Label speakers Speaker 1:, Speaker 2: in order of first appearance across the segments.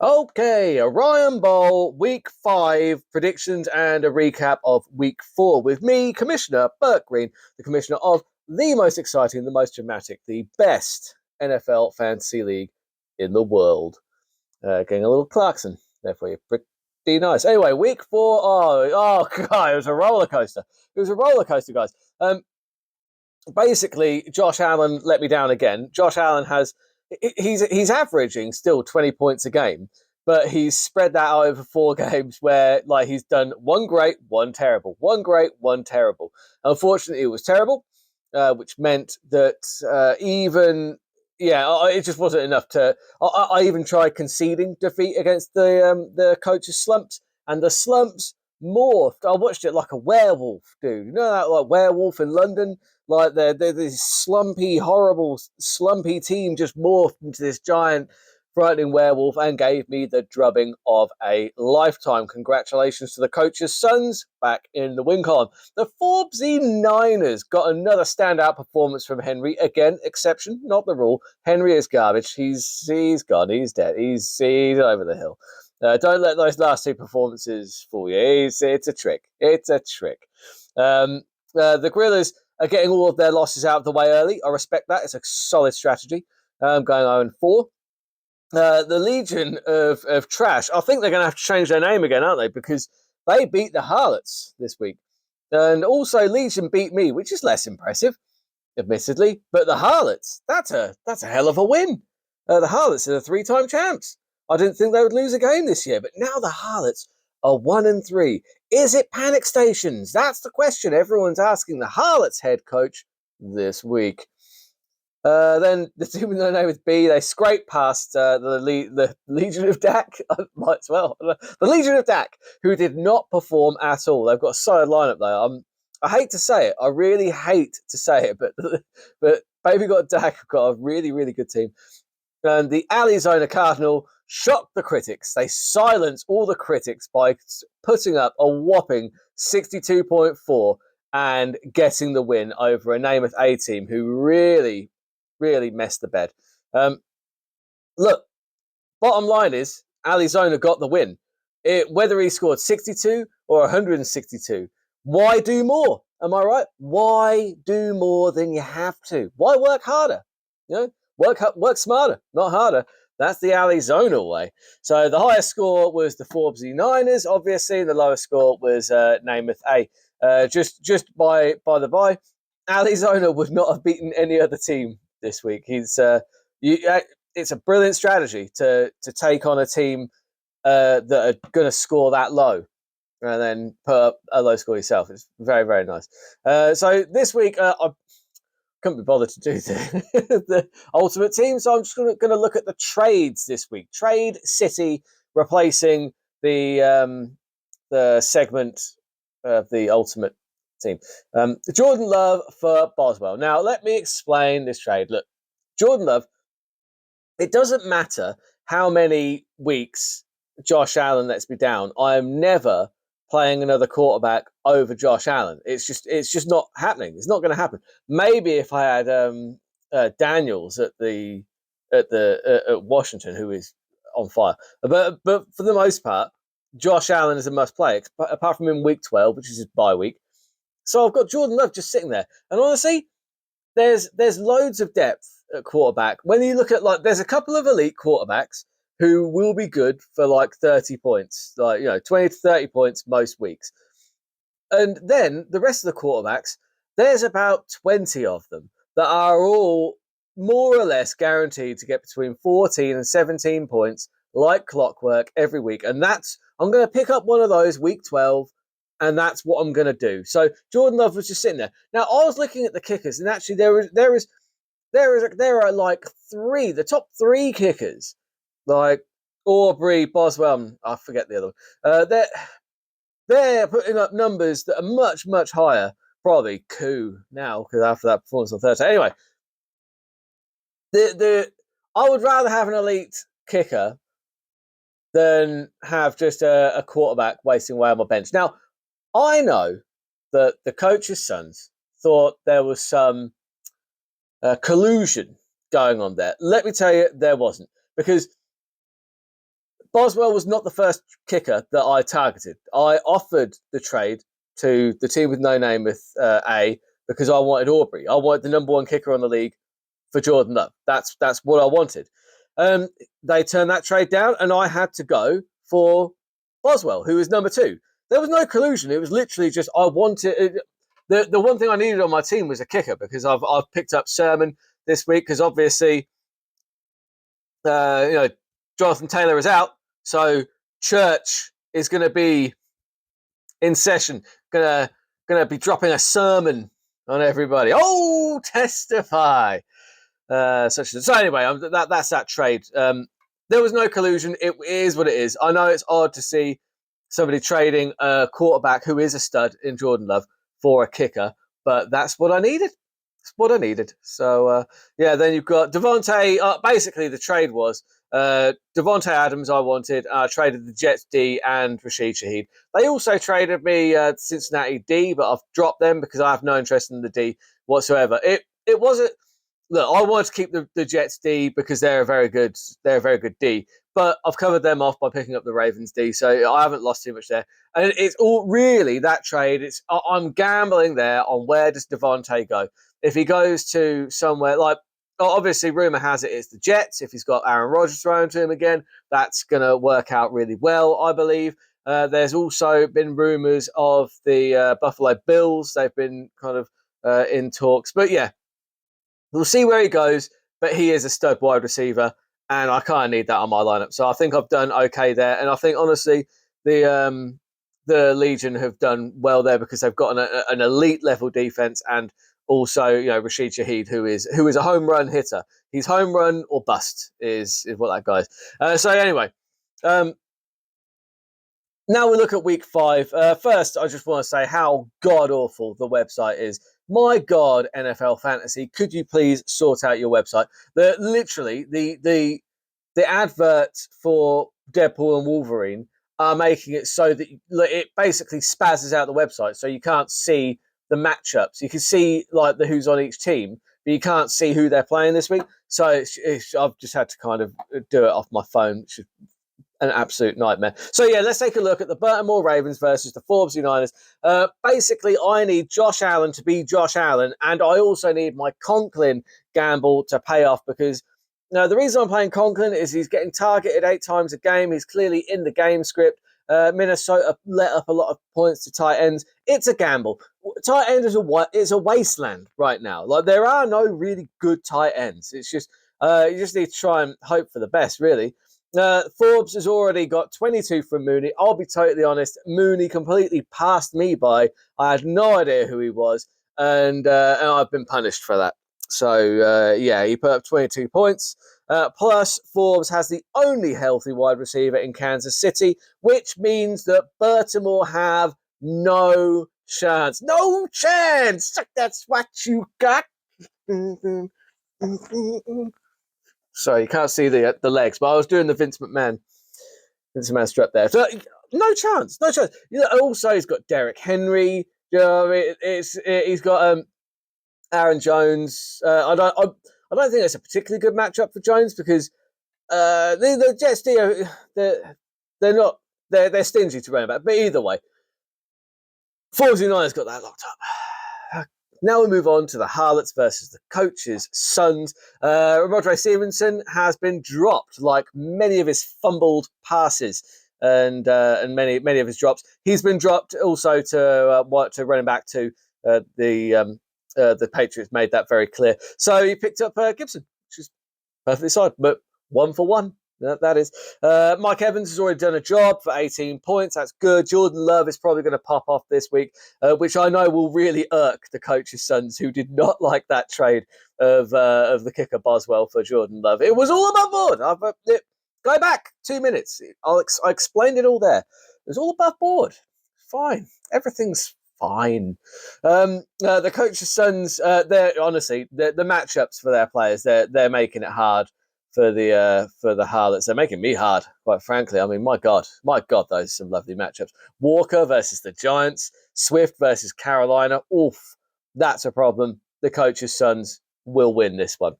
Speaker 1: Okay, Orion Bowl, Week 5 predictions and a recap of Week 4 with me, Commissioner Burt Green, the Commissioner of the most exciting, the most dramatic, the best NFL fantasy league in the world. Getting a little Clarkson there for you. Pretty nice. Anyway, Week 4. God, it was a roller coaster. It was a roller coaster, guys. Basically, Josh Allen let me down again. Josh Allen he's averaging still 20 points a game, but he's spread that out over 4 games where he's done one great, one terrible, one great, one terrible. Unfortunately, it was terrible, which meant that it just wasn't enough to. I even tried conceding defeat against the coach's slumps, and the slumps morphed. I watched it like a werewolf, dude. You know that like werewolf in London. Like they're this slumpy, horrible, slumpy team just morphed into this giant, frightening werewolf and gave me the drubbing of a lifetime. Congratulations to the coach's sons back in the win column. The Forbesy Niners got another standout performance from Henry. Again, exception, not the rule. Henry is garbage. He's gone. He's dead. He's over the hill. Don't let those last 2 performances fool you. It's a trick. It's a trick. The Gorillas are getting all of their losses out of the way early. I respect that. It's a solid strategy. Going 0-4. The Legion of Trash, I think they're going to have to change their name again, aren't they? Because they beat the Harlots this week. And also Legion beat me, which is less impressive, admittedly. But the Harlots, that's a hell of a win. The Harlots are the 3-time champs. I didn't think they would lose a game this year, but now the Harlots are 1-3. Is it panic stations? That's the question everyone's asking the Harlots head coach this week. Then the team with no name with B, they scraped past the Legion of Dak. Might as well. The Legion of Dak, who did not perform at all. They've got a solid lineup there. I hate to say it. I really hate to say it, but Baby Got Dak have got a really, really good team. And the Arizona Cardinal shocked the critics. They silenced all the critics by putting up a whopping 62.4 and getting the win over a Namath A team who really messed the bed. Look, bottom line is Arizona got the win. Whether he scored 62 or 162, why do more? Am I right? Why do more than you have to? Why work harder? Work smarter, not harder. That's the Arizona way. So the highest score was the Forbesy Niners, obviously. The lowest score was Namath A. Just by the by, Arizona would not have beaten any other team this week. It's a brilliant strategy to take on a team that are going to score that low and then put up a low score yourself. It's very, very nice. So this week, I couldn't be bothered to do the ultimate team, so I'm just going to look at the trades this week. Trade City replacing the segment of the ultimate team. Jordan Love for Boswell. Now, let me explain this trade. Look, Jordan Love, it doesn't matter how many weeks Josh Allen lets me down. I am never playing another quarterback over Josh Allen. It's just not happening. It's not going to happen. Maybe if I had Daniels at Washington, who is on fire, but for the most part, Josh Allen is a must play. Apart from in week 12, which is his bye week. So I've got Jordan Love just sitting there, and honestly, there's loads of depth at quarterback. When you look at there's a couple of elite quarterbacks who will be good for 30 points, 20 to 30 points most weeks. And then the rest of the quarterbacks, there's about 20 of them that are all more or less guaranteed to get between 14 and 17 points like clockwork every week. And I'm going to pick up one of those week 12, and that's what I'm going to do. So Jordan Love was just sitting there. Now, I was looking at the kickers, and actually there are three, the top 3 kickers, like Aubrey, Boswell, I forget the other one. They're putting up numbers that are much, much higher. Probably Koo now, because after that performance on Thursday. Anyway, I would rather have an elite kicker than have just a quarterback wasting away on my bench. Now, I know that the coach's sons thought there was some collusion going on there. Let me tell you, there wasn't. Because Boswell was not the first kicker that I targeted. I offered the trade to the team with no name with A because I wanted Aubrey. I wanted the number one kicker on the league for Jordan Love. That's what I wanted. They turned that trade down, and I had to go for Boswell, who was number two. There was no collusion. It was literally just I wanted the one thing I needed on my team was a kicker because I've picked up Sermon this week because obviously Jonathan Taylor is out, so Church is going to be in session, going to be dropping a sermon on everybody. Oh, testify! So anyway, that's that trade. There was no collusion. It is what it is. I know it's odd to see somebody trading a quarterback who is a stud in Jordan Love for a kicker, but that's what I needed. That's what I needed. So, then you've got Devontae. Basically, the trade was Devontae Adams I wanted. I traded the Jets D and Rashid Shaheed. They also traded me Cincinnati D, but I've dropped them because I have no interest in the D whatsoever. It wasn't... Look, I wanted to keep the Jets D because they're a very good D, but I've covered them off by picking up the Ravens D, so I haven't lost too much there. And it's all really that trade. I'm gambling there on where does Devontae go. If he goes to somewhere like, obviously, rumor has it it's the Jets. If he's got Aaron Rodgers thrown to him again, that's going to work out really well, I believe. There's also been rumors of the Buffalo Bills. They've been kind of in talks, but yeah. We'll see where he goes, but he is a stud wide receiver, and I kind of need that on my lineup. So I think I've done okay there, and I think honestly the Legion have done well there because they've got an elite level defense, and also Rashid Shaheed, who is a home run hitter. He's home run or bust is what that guy is. So anyway, now we look at week 5. First, I just want to say how god awful the website is. My God, NFL Fantasy, could you please sort out your website? The adverts for Deadpool and Wolverine are making it so that it basically spazzes out the website, so you can't see the matchups. You can see like the who's on each team, but you can't see who they're playing this week. So I've just had to kind of do it off my phone. Which is an absolute nightmare. So yeah, let's take a look at the Baltimore Ravens versus the Forbes Niners. Basically, I need Josh Allen to be Josh Allen, and I also need my Conklin gamble to pay off because the reason I'm playing Conklin is he's getting targeted 8 times a game. He's clearly in the game script. Minnesota let up a lot of points to tight ends. It's a gamble. Tight end is a wasteland right now. Like there are no really good tight ends. It's just you just need to try and hope for the best, really. Forbes has already got 22 from Mooney. I'll be totally honest, Mooney completely passed me by. I had no idea who he was, and I've been punished for that. So, he put up 22 points. Plus, Forbes has the only healthy wide receiver in Kansas City, which means that Baltimore have no chance. No chance! That's what you got. Sorry, you can't see the legs, but I was doing the Vince McMahon strut there. So no chance. Also, he's got Derrick Henry. He's got Aaron Jones. I don't think it's a particularly good matchup for Jones because the Jets they're stingy to run back. But either way, 49ers got that locked up. Now we move on to the Harlots versus the Coach's Sons. Ramondre Stevenson has been dropped, like many of his fumbled passes and many of his drops. He's been dropped also to running back to the Patriots made that very clear. So he picked up Gibson, which is perfectly fine, but 1 for 1. That is. Mike Evans has already done a job for 18 points. That's good. Jordan Love is probably going to pop off this week, which I know will really irk the Coach's Sons, who did not like that trade of the kicker Boswell for Jordan Love. It was all above board. Go back 2 minutes. I explained it all there. It was all above board. Fine. Everything's fine. The Coach's Sons, they're honestly the matchups for their players. They're making it hard for the Harlots. They're making me hard, quite frankly. I mean, my God, those are some lovely matchups. Walker versus the Giants, Swift versus Carolina. Oof, that's a problem. The Coach's Sons will win this one.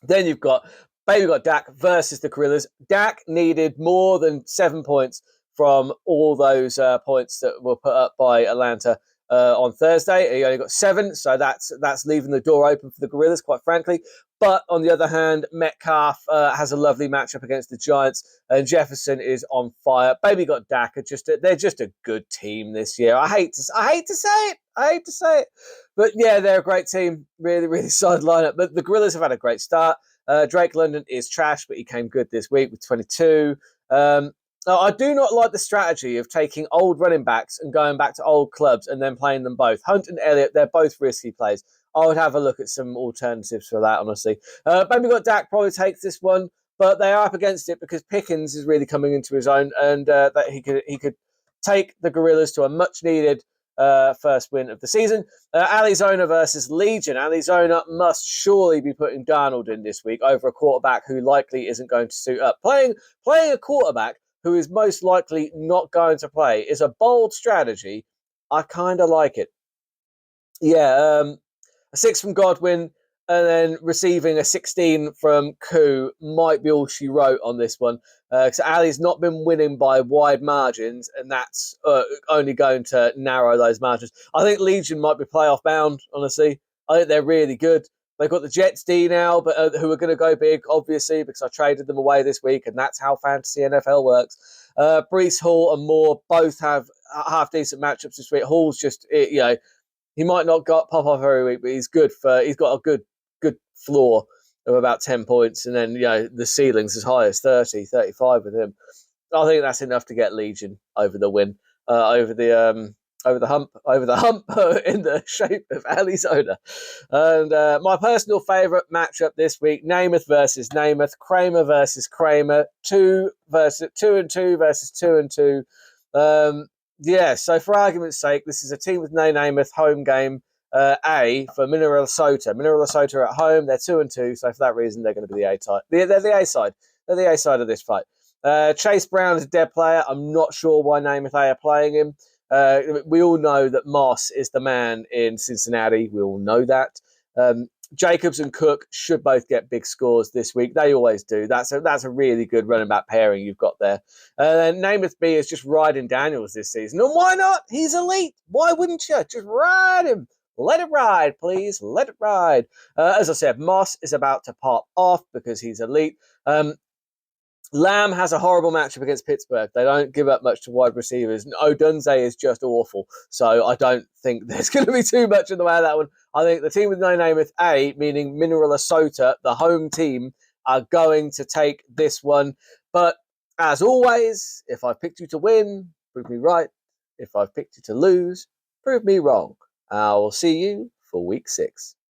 Speaker 1: Then you've got Baby got Dak versus the Gorillas. Dak needed more than 7 points from all those points that were put up by Atlanta on Thursday. He only got 7, so that's leaving the door open for the Gorillas, quite frankly. But on the other hand, Metcalf has a lovely matchup against the Giants, and Jefferson is on fire. Baby got Dak. They're just a good team this year. I hate to say it, but yeah, they're a great team. Really, really solid lineup. But the Gorillas have had a great start. Drake London is trash, but he came good this week with 22. I do not like the strategy of taking old running backs and going back to old clubs and then playing them both. Hunt and Elliott, they're both risky plays. I would have a look at some alternatives for that, honestly. Maybe got Dak probably takes this one, but they are up against it because Pickens is really coming into his own, and that he could take the Gorillas to a much needed first win of the season. Arizona versus Legion. Arizona must surely be putting Darnold in this week over a quarterback who likely isn't going to suit up. Playing a quarterback who is most likely not going to play is a bold strategy. I kind of like it. Yeah, a 6 from Godwin and then receiving a 16 from Koo might be all she wrote on this one. Because Ali's not been winning by wide margins, and that's only going to narrow those margins. I think Legion might be playoff bound, honestly. I think they're really good. They've got the Jets D now, but who are going to go big, obviously, because I traded them away this week, and that's how fantasy NFL works. Breece Hall and Moore both have half-decent matchups this week. Hall's just, he might not pop off every week, but he's got a good floor of about 10 points, and then the ceiling's as high as 30, 35 with him. I think that's enough to get Legion over the win, over the hump in the shape of Arizona. And my personal favourite matchup this week: Namath versus Namath, Kramer versus Kramer, 2 and 2 versus 2 and 2. So for argument's sake, this is a team with no Namath home game. A for Minnesota. Minnesota at home. They're 2 and 2, so for that reason, they're going to be the A side. They're the A side. They're the A side of this fight. Chase Brown is a dead player. I'm not sure why Namath A are playing him. We all know that Moss is the man in Cincinnati. We all know that. Jacobs and Cook should both get big scores this week. They always do. That's a really good running back pairing you've got there. Namath B is just riding Daniels this season. And why not? He's elite. Why wouldn't you? Just ride him. Let it ride, please. Let it ride. As I said, Moss is about to pop off because he's elite. Lamb has a horrible matchup against Pittsburgh. They don't give up much to wide receivers. Odunze is just awful. So I don't think there's going to be too much in the way of that one. I think the team with no Namath A, meaning Minnesota, the home team, are going to take this one. But as always, if I've picked you to win, prove me right. If I've picked you to lose, prove me wrong. I will see you for week 6.